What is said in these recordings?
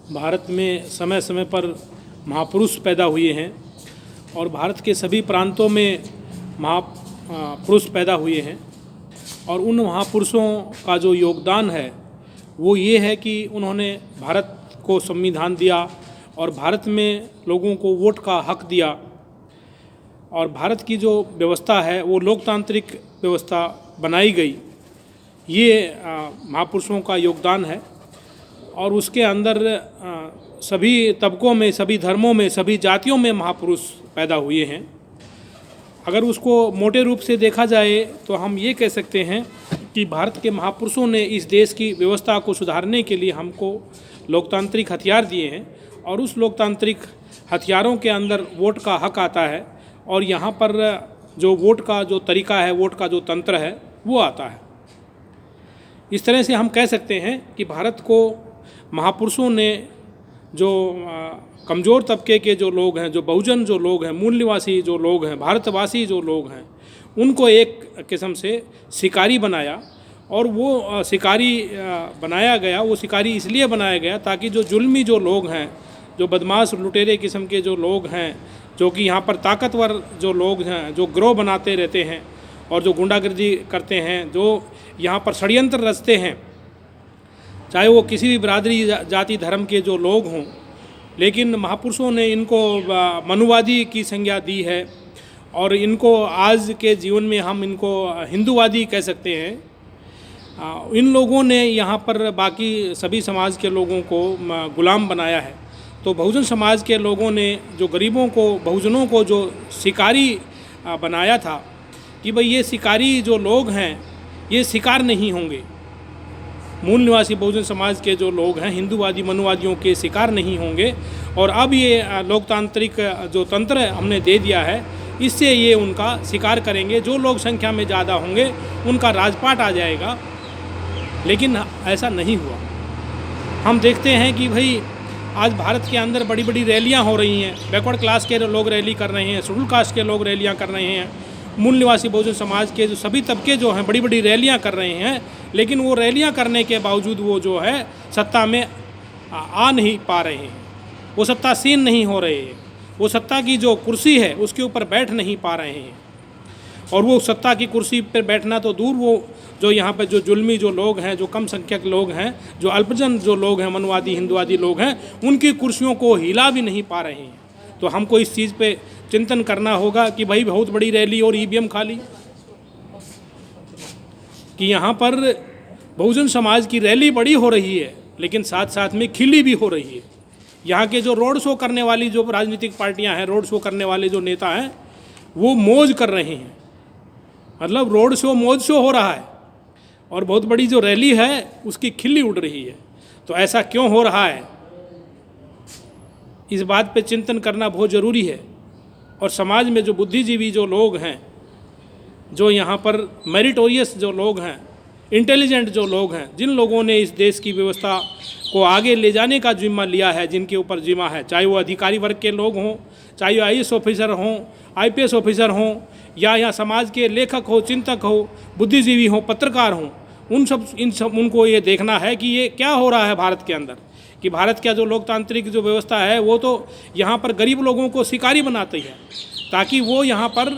भारत में समय समय पर महापुरुष पैदा हुए हैं और भारत के सभी प्रांतों में महापुरुष पैदा हुए हैं। और उन महापुरुषों का जो योगदान है वो ये है कि उन्होंने भारत को संविधान दिया और भारत में लोगों को वोट का हक दिया। और भारत की जो व्यवस्था है वो लोकतांत्रिक व्यवस्था बनाई गई, ये महापुरुषों का योगदान है। और उसके अंदर सभी तबकों में, सभी धर्मों में, सभी जातियों में महापुरुष पैदा हुए हैं। अगर उसको मोटे रूप से देखा जाए तो हम ये कह सकते हैं कि भारत के महापुरुषों ने इस देश की व्यवस्था को सुधारने के लिए हमको लोकतांत्रिक हथियार दिए हैं और उस लोकतांत्रिक हथियारों के अंदर वोट का हक आता है। और यहाँ पर जो वोट का जो तरीका है, वोट का जो तंत्र है वो आता है। इस तरह से हम कह सकते हैं कि भारत को महापुरुषों ने जो कमज़ोर तबके के जो लोग हैं, जो बहुजन जो लोग हैं, मूल निवासी जो लोग हैं, भारतवासी जो लोग हैं, उनको एक किस्म से शिकारी बनाया। और वो शिकारी बनाया गया, वो शिकारी इसलिए बनाया गया ताकि जो जुल्मी जो लोग हैं, जो बदमाश लुटेरे किस्म के जो लोग हैं, जो कि यहाँ पर ताकतवर जो लोग हैं, जो गिरोह बनाते रहते हैं और जो गुंडागर्दी करते हैं, जो यहाँ पर षड्यंत्र रचते हैं, चाहे वो किसी भी बिरादरी जाति धर्म के जो लोग हों, लेकिन महापुरुषों ने इनको मनुवादी की संज्ञा दी है। और इनको आज के जीवन में हम इनको हिंदूवादी कह सकते हैं। इन लोगों ने यहाँ पर बाकी सभी समाज के लोगों को गुलाम बनाया है। तो बहुजन समाज के लोगों ने जो गरीबों को, बहुजनों को जो शिकारी बनाया था कि भाई ये शिकारी जो लोग हैं ये शिकार नहीं होंगे। मूल निवासी बहुजन समाज के जो लोग हैं हिंदूवादी मनुवादियों के शिकार नहीं होंगे। और अब ये लोकतांत्रिक जो तंत्र हमने दे दिया है, इससे ये उनका शिकार करेंगे। जो लोग संख्या में ज़्यादा होंगे उनका राजपाट आ जाएगा। लेकिन ऐसा नहीं हुआ। हम देखते हैं कि भाई आज भारत के अंदर बड़ी बड़ी रैलियां हो रही हैं। बैकवर्ड क्लास के लोग रैली कर रहे हैं, शेड्यूल कास्ट के लोग रैलियां कर रहे हैं, मूल निवासी बहुजन समाज के जो सभी तबके जो हैं बड़ी बड़ी रैलियां कर रहे हैं। लेकिन वो रैलियां करने के बावजूद वो जो है सत्ता में आ नहीं पा रहे हैं, वो सत्तासीन नहीं हो रहे हैं, वो सत्ता की जो कुर्सी है उसके ऊपर बैठ नहीं पा रहे हैं। और वो सत्ता की कुर्सी पर बैठना तो दूर, वो जो यहाँ पर जो जुल्मी जो लोग हैं, जो कम संख्यक लोग हैं, जो अल्पजन जो लोग हैं, मनुवादी हिंदुवादी लोग हैं, उनकी कुर्सियों को हिला भी नहीं पा रहे हैं। तो हमको इस चीज़ पे चिंतन करना होगा कि भाई बहुत बड़ी रैली और ईवीएम खाली, कि यहाँ पर बहुजन समाज की रैली बड़ी हो रही है लेकिन साथ साथ में खिली भी हो रही है। यहाँ के जो रोड शो करने वाली जो राजनीतिक पार्टियाँ हैं, रोड शो करने वाले जो नेता हैं, वो मौज कर रहे हैं। मतलब रोड शो मौज शो हो रहा है और बहुत बड़ी जो रैली है उसकी खिल्ली उड़ रही है। तो ऐसा क्यों हो रहा है, इस बात पे चिंतन करना बहुत ज़रूरी है। और समाज में जो बुद्धिजीवी जो लोग हैं, जो यहाँ पर मेरिटोरियस जो लोग हैं, इंटेलिजेंट जो लोग हैं, जिन लोगों ने इस देश की व्यवस्था को आगे ले जाने का जिम्मा लिया है, जिनके ऊपर जिम्मा है, चाहे वो अधिकारी वर्ग के लोग हों, चाहे वो आईएएस ऑफिसर हों, आईपीएस ऑफिसर हों, या समाज के लेखक हो, चिंतक हो, बुद्धिजीवी हों, पत्रकार हों, उनको ये देखना है कि ये क्या हो रहा है भारत के अंदर। कि भारत का जो लोकतांत्रिक जो व्यवस्था है वो तो यहाँ पर गरीब लोगों को शिकारी बनाती है ताकि वो यहाँ पर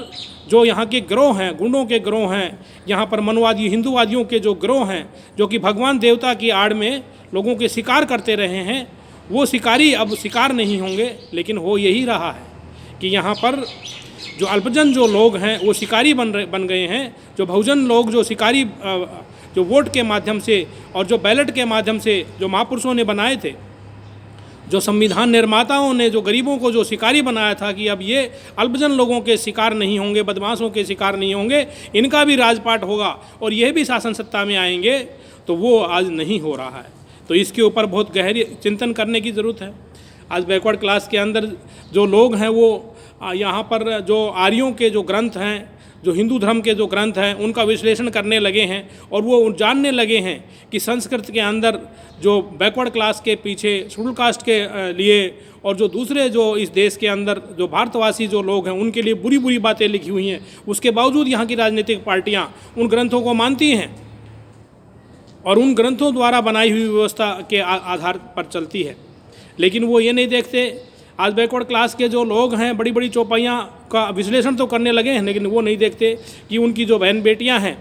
जो यहाँ के गिरोह हैं, गुंडों के गिरोह हैं, यहाँ पर मनुवादी हिंदूवादियों के जो गिरोह हैं, जो कि भगवान देवता की आड़ में लोगों के शिकार करते रहे हैं, वो शिकारी अब शिकार नहीं होंगे। लेकिन हो यही रहा है कि यहाँ पर जो अल्पजन जो लोग हैं वो शिकारी बन गए हैं। जो बहुजन लोग जो शिकारी जो वोट के माध्यम से और जो बैलेट के माध्यम से जो महापुरुषों ने बनाए थे, जो संविधान निर्माताओं ने जो गरीबों को जो शिकारी बनाया था कि अब ये अल्पजन लोगों के शिकार नहीं होंगे, बदमाशों के शिकार नहीं होंगे, इनका भी राजपाट होगा और ये भी शासन सत्ता में आएंगे, तो वो आज नहीं हो रहा है। तो इसके ऊपर बहुत गहरी चिंतन करने की ज़रूरत है। आज बैकवर्ड क्लास के अंदर जो लोग हैं वो यहाँ पर जो आर्यों के जो ग्रंथ हैं, जो हिंदू धर्म के जो ग्रंथ हैं, उनका विश्लेषण करने लगे हैं और वो जानने लगे हैं कि संस्कृत के अंदर जो बैकवर्ड क्लास के पीछे, शेड्यूल कास्ट के लिए और जो दूसरे जो इस देश के अंदर जो भारतवासी जो लोग हैं उनके लिए बुरी बुरी बातें लिखी हुई हैं। उसके बावजूद यहाँ की राजनीतिक पार्टियाँ उन ग्रंथों को मानती हैं और उन ग्रंथों द्वारा बनाई हुई व्यवस्था के आधार पर चलती है। लेकिन वो ये नहीं देखते। आज बैकवर्ड क्लास के जो लोग हैं बड़ी बड़ी चौपाइयाँ का विश्लेषण तो करने लगे हैं, लेकिन वो नहीं देखते कि उनकी जो बहन बेटियाँ हैं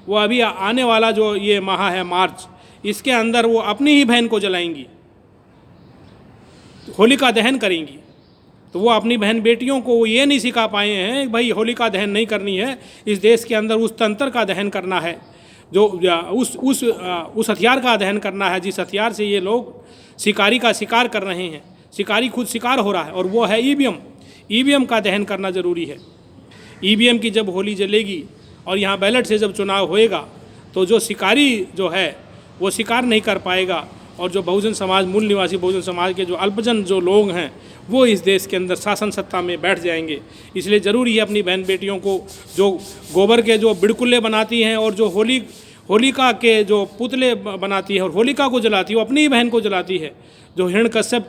वो अभी आने वाला जो ये माह है मार्च, इसके अंदर वो अपनी ही बहन को जलाएंगी, होलिका दहन करेंगी। तो वो अपनी बहन बेटियों को ये नहीं सिखा पाए हैं भाई होलिका दहन नहीं करनी है, इस देश के अंदर उस तंत्र का दहन करना है, जो उस हथियार का दहन करना है जिस हथियार से ये लोग शिकारी का शिकार कर रहे हैं। शिकारी खुद शिकार हो रहा है और वो है ईवीएम। ईवीएम का दहन करना ज़रूरी है। ईवीएम की जब होली जलेगी और यहाँ बैलेट से जब चुनाव होएगा तो जो शिकारी जो है वो शिकार नहीं कर पाएगा, और जो बहुजन समाज, मूल निवासी बहुजन समाज के जो अल्पजन जो लोग हैं वो इस देश के अंदर शासन सत्ता में बैठ जाएंगे। इसलिए ज़रूरी है अपनी बहन बेटियों को जो गोबर के जो बिड़कुल्ले बनाती हैं और जो होलिका के जो पुतले बनाती है और होलिका को जलाती है, वो अपनी ही बहन को जलाती है। जो हिरण्यकश्यप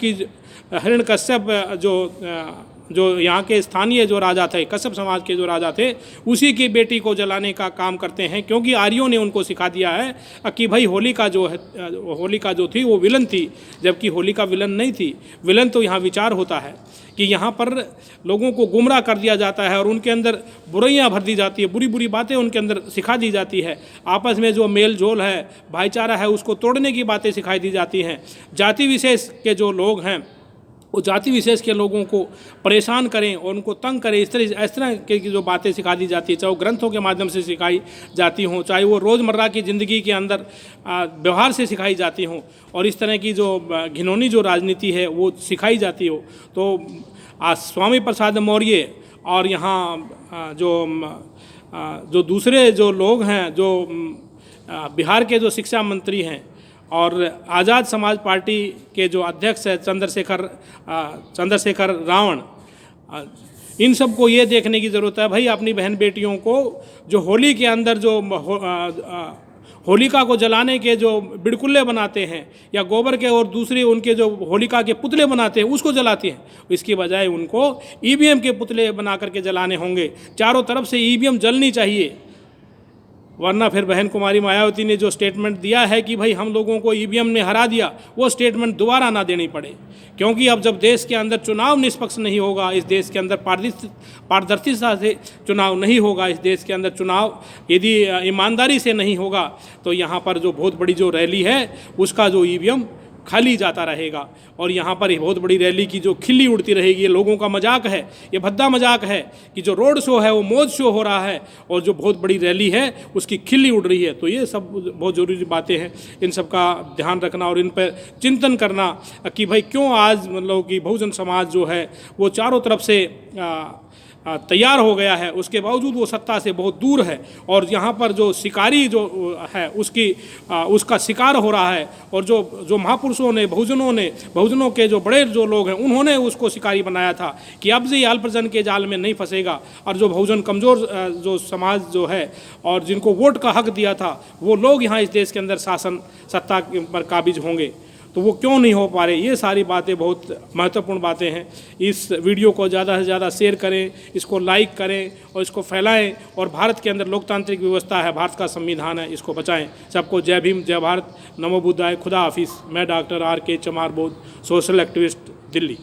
जो यहाँ के स्थानीय जो राजा थे, कश्यप समाज के जो राजा थे, उसी की बेटी को जलाने का काम करते हैं, क्योंकि आर्यों ने उनको सिखा दिया है कि भाई होलिका जो थी वो विलन थी, जबकि होलिका विलन नहीं थी। विलन तो यहाँ विचार होता है कि यहाँ पर लोगों को गुमराह कर दिया जाता है और उनके अंदर बुराइयाँ भर दी जाती है, बुरी बुरी बातें उनके अंदर सिखा दी जाती है। आपस में जो मेल जोल है, भाईचारा है, उसको तोड़ने की बातें सिखाई दी जाती हैं। जाति विशेष के जो लोग हैं वो जाति विशेष के लोगों को परेशान करें और उनको तंग करें, इस तरह की जो बातें सिखा दी जाती है, चाहे वो ग्रंथों के माध्यम से सिखाई जाती हों, चाहे वो रोज़मर्रा की ज़िंदगी के अंदर व्यवहार से सिखाई जाती हों, और इस तरह की जो घिनौनी जो राजनीति है वो सिखाई जाती हो। तो स्वामी प्रसाद मौर्य और यहाँ जो दूसरे जो लोग हैं, जो बिहार के जो शिक्षा मंत्री हैं और आज़ाद समाज पार्टी के जो अध्यक्ष है चंद्रशेखर रावण, इन सब को ये देखने की ज़रूरत है भाई अपनी बहन बेटियों को जो होली के अंदर जो होलिका को जलाने के जो बिड़कुल्ले बनाते हैं या गोबर के और दूसरे उनके जो होलिका के पुतले बनाते हैं उसको जलाते हैं, इसकी बजाय उनको ईवीएम के पुतले बना करके जलाने होंगे। चारों तरफ से ईवीएम जलनी चाहिए, वरना फिर बहन कुमारी मायावती ने जो स्टेटमेंट दिया है कि भाई हम लोगों को ईवीएम ने हरा दिया, वो स्टेटमेंट दोबारा ना देनी पड़े। क्योंकि अब जब देश के अंदर चुनाव निष्पक्ष नहीं होगा, इस देश के अंदर पारदर्शिता से चुनाव नहीं होगा, इस देश के अंदर चुनाव यदि ईमानदारी से नहीं होगा, तो यहाँ पर जो बहुत बड़ी जो रैली है उसका जो ईवीएम खाली जाता रहेगा और यहाँ पर बहुत बड़ी रैली की जो खिल्ली उड़ती रहेगी। ये लोगों का मजाक है, ये भद्दा मजाक है कि जो रोड शो है वो मौज शो हो रहा है और जो बहुत बड़ी रैली है उसकी खिल्ली उड़ रही है। तो ये सब बहुत ज़रूरी बातें हैं, इन सब का ध्यान रखना और इन पर चिंतन करना कि भाई क्यों आज मतलब कि बहुजन समाज जो है वो चारों तरफ से तैयार हो गया है, उसके बावजूद वो सत्ता से बहुत दूर है और यहाँ पर जो शिकारी जो है उसका शिकार हो रहा है। और जो महापुरुषों ने बहुजनों के जो बड़े जो लोग हैं उन्होंने उसको शिकारी बनाया था कि अब से अल्पजन के जाल में नहीं फंसेगा। और जो बहुजन कमज़ोर जो समाज जो है और जिनको वोट का हक दिया था वो लोग यहाँ इस देश के अंदर शासन सत्ता पर काबिज होंगे, तो वो क्यों नहीं हो पा रहे। ये सारी बातें बहुत महत्वपूर्ण बातें हैं। इस वीडियो को ज़्यादा से ज़्यादा शेयर करें, इसको लाइक करें और इसको फैलाएं और भारत के अंदर लोकतांत्रिक व्यवस्था है, भारत का संविधान है, इसको बचाएं। सबको जय भीम, जय भारत, नमो बुद्धाय, खुदा हाफिज़। मैं डॉक्टर RK चमार बोध, सोशल एक्टिविस्ट, दिल्ली।